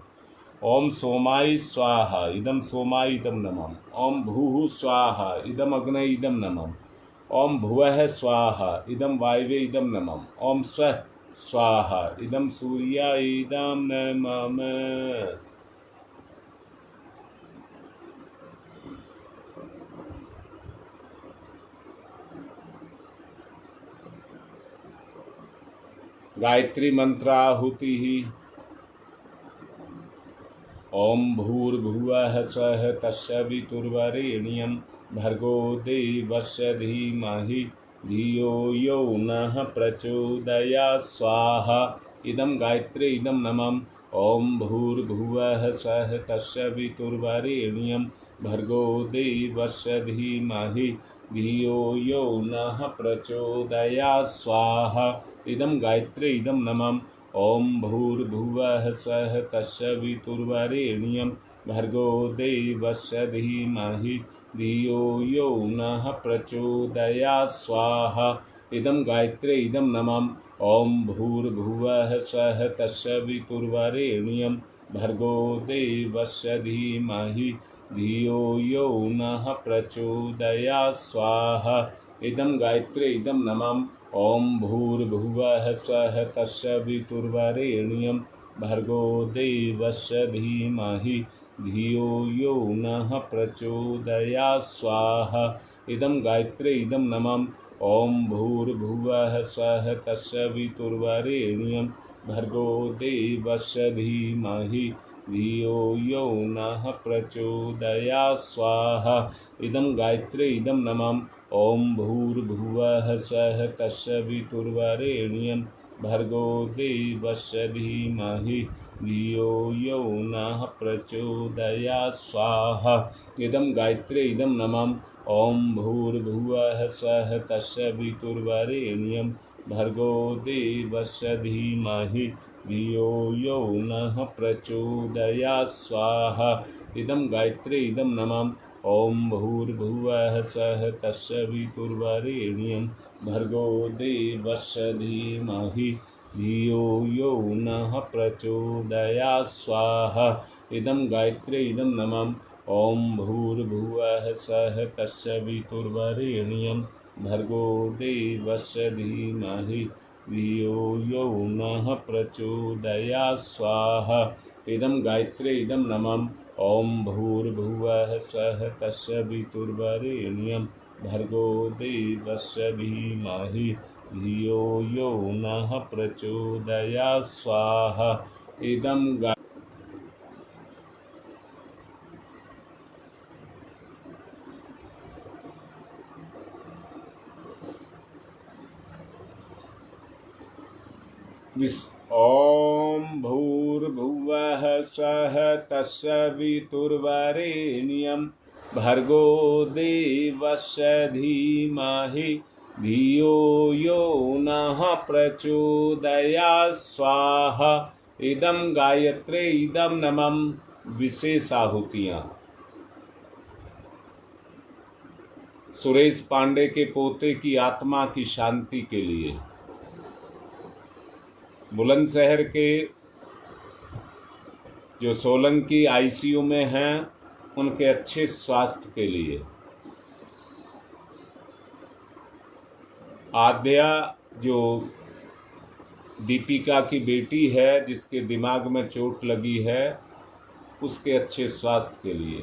ओम सोमाय स्वाहा इदम सोमाय इदम नमः। ओम भूः स्वाहा इदम अग्नये इदम नमः। ओम भुवः स्वाहा इदम वायवे इदम नमः। ओम स्वः स्वाहा इदम सूर्याय इदम नमः। गायत्री मंत्राहुति। ओम भूर्भुवः स्वः तत्सवितुर्वरेण्यं भर्गो देवस्य धीमहि धियो यो नः प्रचोदयात् स्वाहा। इदं गायत्री इदं नमः। ओम भूर्भुवः स्वः तत्सवितुर्वरेण्यं भर्गो देवस्य धीमहि धियो यो नः प्रचोदयात् स्वाहा। इदं गायत्री इदं नमः। ओम भूर्भुवः स्वः तत्सवितुर्वरेण्यं भर्गो देवस्य धीमहि धियो यो नः प्रचोदयात् स्वाहा। इदं गायत्री इदं नमः। ओम भूर्भुवः स्वः तत्सवितुर्वरेण्यं भर्गो देवस्य धीमहि धियो यो नः प्रचोदयात् स्वाहा। इदं गायत्री इदं नमः। ओम भूर्भुवः स्वः तत्सवितुर्वरेण्यं भर्गो देवस्य धीमहि धियो यो नः प्रचोदयात् स्वाहा। इदं गायत्री इदं नमः। ओम भूर्भुवः स्वः तत्सवितुर्वरेण्यं भर्गो देवस्य धीमहि धियो यो नः प्रचोदयात् स्वाहा। इदं गायत्री इदं नमः। ओम भूर्भुवः स्वः तत्सवितुर्वरेण्यं भर्गो देवस्य धीमहि धियो यो नः प्रचोदयात् स्वाहा। इदं गायत्री इदं नमः। ओम भूर्भुवः स्वः तत्सवितुर्वरेण्यं भर्गो देवस्य धीमहि धियो यो नः प्रचोदयात् स्वाहा। इदं गायत्री इदं नमः। ओम भूर्भुवः स्वः तत्सवितुर्वरेण्यं भर्गो देवस्य धीमहि धियो यो नः प्रचोदयात् स्वाहा। इदं गायत्री इदं नमः। ओम भूर्भुवः स्वः तत्सवितुर्वरेण्यं भर्गो देवस्य धीमहि धियो यो नः प्रचोदयात् स्वाहा। इदं गायत्री इदं नमः। ओम भूर्भुवः स्वः तत्सवितुर्वरेण्यं भर्गो देवस्य धीमहि धियो यो नः प्रचोदयात् स्वाहा। इदं ओम भूर्भुवः स्वः तत्सवितुर्वरेण्यं भर्गो देवस्य धीमहि धियो यो नः प्रचोदयात् स्वाहा। इदं गायत्री इदं नमः। विशेष आहुतियाँ। सुरेश पांडे के पोते की आत्मा की शांति के लिए। बुलंदशहर के जो सोलंकी आईसीयू में हैं उनके अच्छे स्वास्थ्य के लिए। आद्या जो दीपिका की बेटी है जिसके दिमाग में चोट लगी है उसके अच्छे स्वास्थ्य के लिए।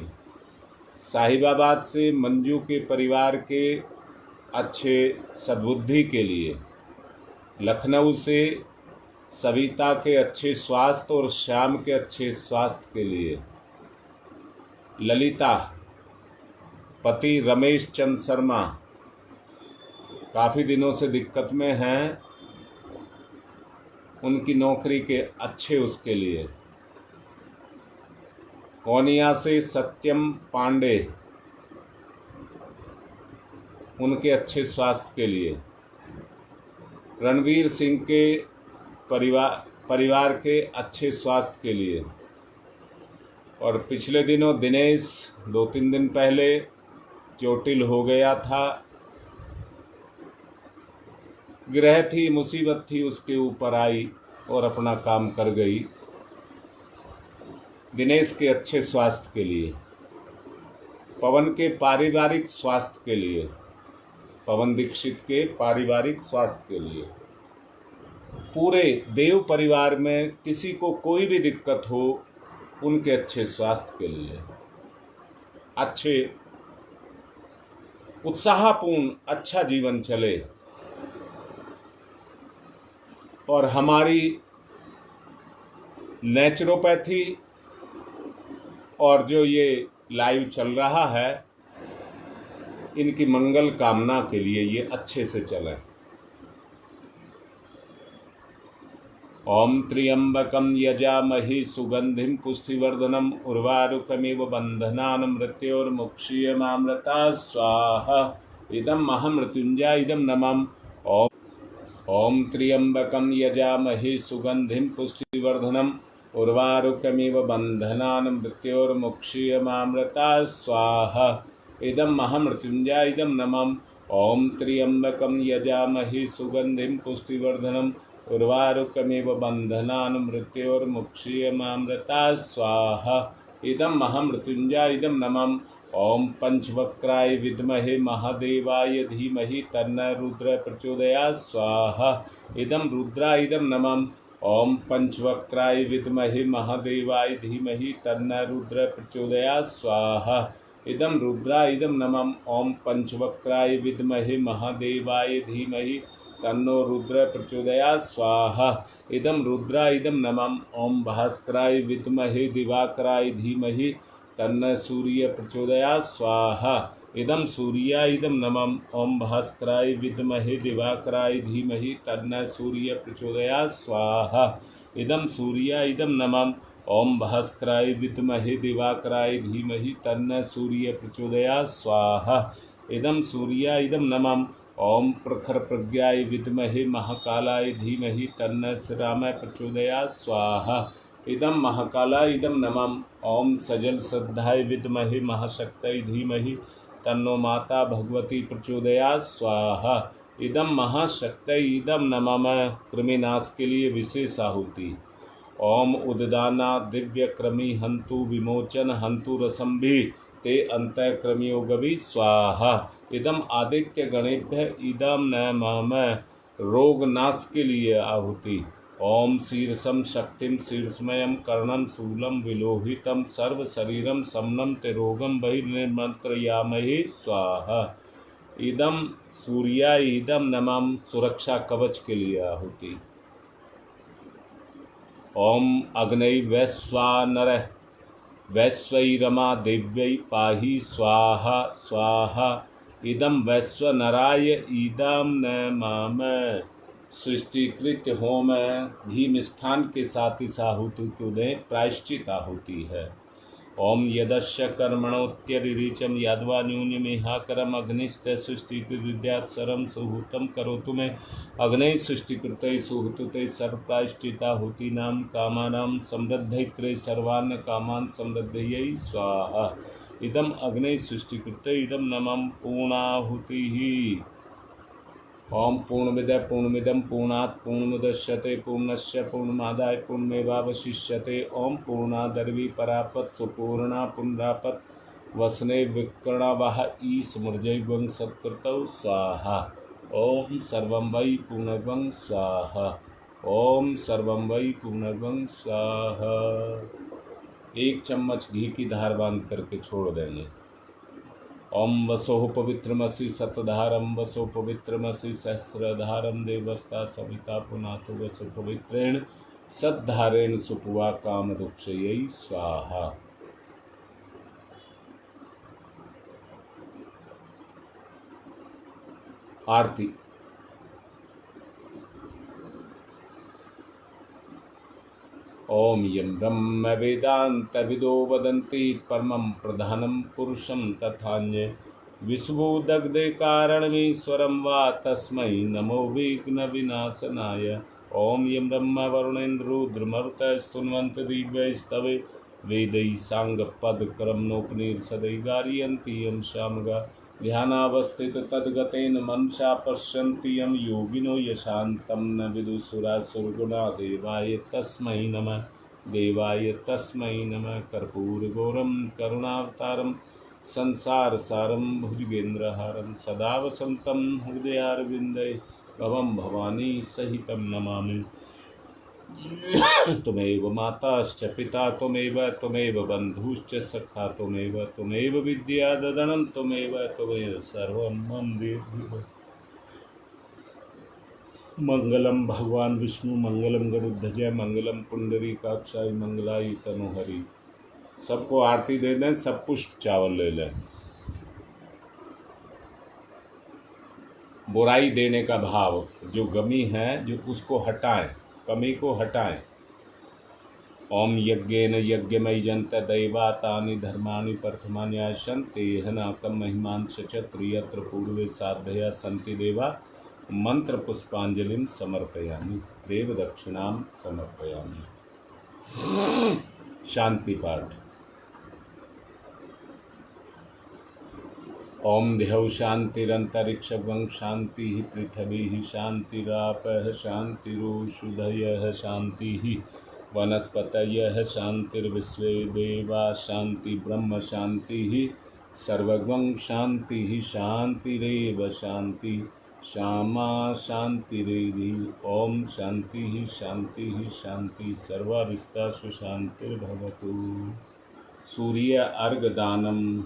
साहिबाबाद से मंजू के परिवार के अच्छे सद्बुद्धि के लिए। लखनऊ से सविता के अच्छे स्वास्थ्य और श्याम के अच्छे स्वास्थ्य के लिए। ललिता पति रमेश चंद शर्मा काफ़ी दिनों से दिक्कत में हैं, उनकी नौकरी के अच्छे उसके लिए। कौनिया से सत्यम पांडे, उनके अच्छे स्वास्थ्य के लिए। रणवीर सिंह के परिवार के अच्छे स्वास्थ्य के लिए। और पिछले दिनों दिनेश 2-3 दिन पहले चोटिल हो गया था, ग्रह थी, मुसीबत थी, उसके ऊपर आई और अपना काम कर गई। दिनेश के अच्छे स्वास्थ्य के लिए। पवन के पारिवारिक स्वास्थ्य के लिए, पवन दीक्षित के पारिवारिक स्वास्थ्य के लिए। पूरे देव परिवार में किसी को कोई भी दिक्कत हो, उनके अच्छे स्वास्थ्य के लिए, अच्छे उत्साहपूर्ण अच्छा जीवन चले। और हमारी नेचुरोपैथी और जो ये लाइव चल रहा है, इनकी मंगल कामना के लिए ये अच्छे से चले। ओम त्र्यंबकम यजामहि सुगंधिम पुष्टिवर्धनम उर्वारुकमिव बंधनान् मृत्योर्मुक्षीयमामृता स्वाहा। इदं महामृत्युंजय इदं नमः। ओम त्र्यंबकम यजामहि सुगंधिम पुष्टिवर्धनम उर्वारुकमिव बंधनान् मृत्योर्मुक्षीयमामृता स्वाहा। इदं महामृत्युंजय इदं नमः। ओम त्र्यंबकम यजामहि सुगंधिम पुष्टिवर्धनम उर्वारुकमिव बंधनान् मृत्योर्मुक्षीयमामृता स्वाहा। इदं महामृत्युंजय इदं नमः। ओम पंचवक्राय विद्महे महादेवाय धीमहि तन्नः रुद्र प्रचोदयात् स्वाहा। इदं रुद्राय इदं नमः। ओम पंचवक्राय विद्महे महादेवाय धीमहि तन्नः रुद्र प्रचोदयात् स्वाहा। इदं रुद्राय इदं नमः। ओम पंचवक्राय विद्महे महादेवाय धीमहि तन्नो रुद्र प्रचोदयात् स्वाहा। इदं रुद्राय इदं नमः। ओम भास्कराय विद्महे दिवाकराय धीमहि तन्न सूर्य प्रचोदयात् स्वाहा। इदं सूर्याय इदं नमः। ओम भास्कराय विद्महे दिवाकराय धीमहि तन्न सूर्य प्रचोदयात् स्वाहा। इदं सूर्याय इदं नमः। ओम भास्कराय विद्महे दिवाकराय धीमहि तन्न सूर्य प्रचोदयात् स्वाहा। इदं सूर्याय इदं नमः। ओम प्रखर प्रज्ञाय विद्महे महाकालाय धीमहि तन्न श्रीरामाय प्रचोदयात् स्वाहा। इदं महाकालाय इदं नमः। ओम सजल श्रद्धाय विद्महे महाशक्तये धीमहि तन्नो माता भगवती प्रचोदयात् स्वाहा। इदं महाशक्तये इदं नमः। कृमिनाश के लिए विशेष आहुति। ओम उद्दाना दिव्य क्रमी हंतु विमोचन हंतु रसंभि ते अंतःक्रमियो गवि स्वाहा। इदम आदित्य गणेभ्य इदम नमः। रोग नाश के लिए आहुति। ओम शीर्षम शक्तिम शीर्षमयम कर्णम शूलम विलोहितम सर्व शरीरम समनम ते रोगम बहिर्निर्मंत्रयामहि स्वाहा। इदम सूर्याय इदम नमः। सुरक्षा कवच के लिए आहुति। ओम अग्नये वैश्वानरः वैश्वैरमा देव्यै पाहि स्वाहा स्वाहा। इदं वैश्वनराय इदं नमः। सृष्टिकृत होम धीम स्थान के साथ इस आहुति को दें, प्रायश्चित आहुति है। ओम यदस्य कर्मणोत्यरिचम यादवा न्यूनमेहाकरम अग्निश्च सृष्टिकृत विद्यात् सर्वं सुहूतं करोतु मे। अग्नये सृष्टिकृते सुहूते सर्वप्रायश्चिताहुतीनां कामानां समृद्धये सर्वान् कामान् समृद्धये स्वाहा। इदम अग्नये सृष्टिकृते इदं नमः। पूर्णाहुतिः। ओम पूर्णमिदं पूर्णमिदं पूर्णात् पूर्णमुदच्यते पूर्णस्य पूर्णमादाय पूर्णमेवावशिष्यते। ओम पूर्णादर्वी परापत सुपूर्णा पुनरापत वसने विकर्णवाह ईसमृजयं सत्कृतौ स्वाहा। ओम सर्वं वै पूर्णगं स्वाहा। ओम सर्वं वै पूर्णगं स्वाहा। 1 चम्मच घी की धार बांध करके छोड़ देंगे। ओम वसोः पवित्रमसि शतधारं वसो पवित्रमसि सहस्रधारं देवस्ता सविता पुनातु वसो पवित्रेण सद्धारेण सुपुवा कामदुक्षयै स्वाहा। आरती। ओम यं ब्रह्म वेदांत विदो वदन्ति परमं प्रधानं पुरुषं तथान्ये विश्वोदग्धे कारणमीश्वरं वा तस्मै नमो विघ्न विनाशनाय। ओम यं ब्रह्म वरुणेन्द्रुद्रमरुतः स्तुन्वन्ति दिव्यैस्तवे वेदैः साङ्गपदक्रमणोपनिषदैः गारयन्ति यं सामगा ध्यानावस्थित तद्गतेन मनसा पश्यन्ति यं योगिनो यशान्तं न विदुषुरासुरगुणा देवाय तस्मै नमः देवाय तस्मै नमः। कर्पूरगौरं करुणावतारं संसारसारं भुजगेन्द्रहारं सदा वसन्तं हृदयारविन्दे भवं भवानी सहितं नमामि। त्वमेव माताश्च पिता त्वमेव बन्धुश्च सखा त्वमेव विद्या ददनं त्वमेव सर्वं मम देहि। मंगलम भगवान विष्णु मंगलम गरुड़ध्वज मंगलम पुंडरीकाक्षाय मंगलाय तनोहरि। सबको आरती दे दें, सब पुष्प चावल ले लें। बुराई देने का भाव, जो गमी है जो उसको हटाएं, कमी को हटाएं। ओम यज्ञेन यज्ञमयी जंत दैवातानि धर्माणि प्रथमानि आशन्ति हनाकं महिमांश यत्र पूर्वे साधया सन्ति देवा। मंत्र पुष्पांजलिं समर्पयामि, देव दक्षिणां समर्पयामि। शांति पाठ। ओम देहौ शांतिरंतरिक्षं शांति पृथ्वी शांतिरापः शांतिरोषधयः शांति वनस्पतयः शांतिर्विश्वे देवा शांति ब्रह्म शांति सर्वगं शांति शांतिरेव शांति श्यामा शांतिरेधि। ओम शांति शांति शांति सर्वारिष्टासु शांतिर्भवतु। सूर्य अर्घदानम।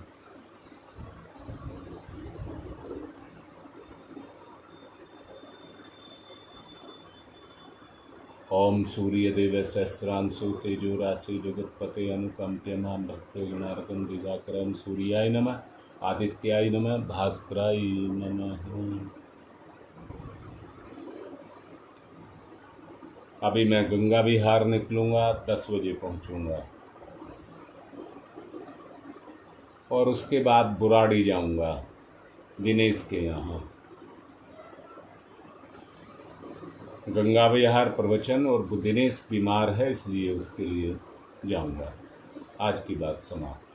ओम सूर्यदेव सहस्रांशु तेजो राशि जगत्पते अनुकंप्यमां भक्तो गणार्कं दिवाकरं सूर्याय नमः आदित्याय नमः भास्कराय नमः। अभी मैं गंगा विहार निकलूँगा, 10 बजे पहुँचूँगा और उसके बाद बुराड़ी जाऊँगा दिनेश के यहाँ। गंगा विहार प्रवचन और दिनेश बीमार है इसलिए उसके लिए जाऊँगा। आज की बात समाप्त।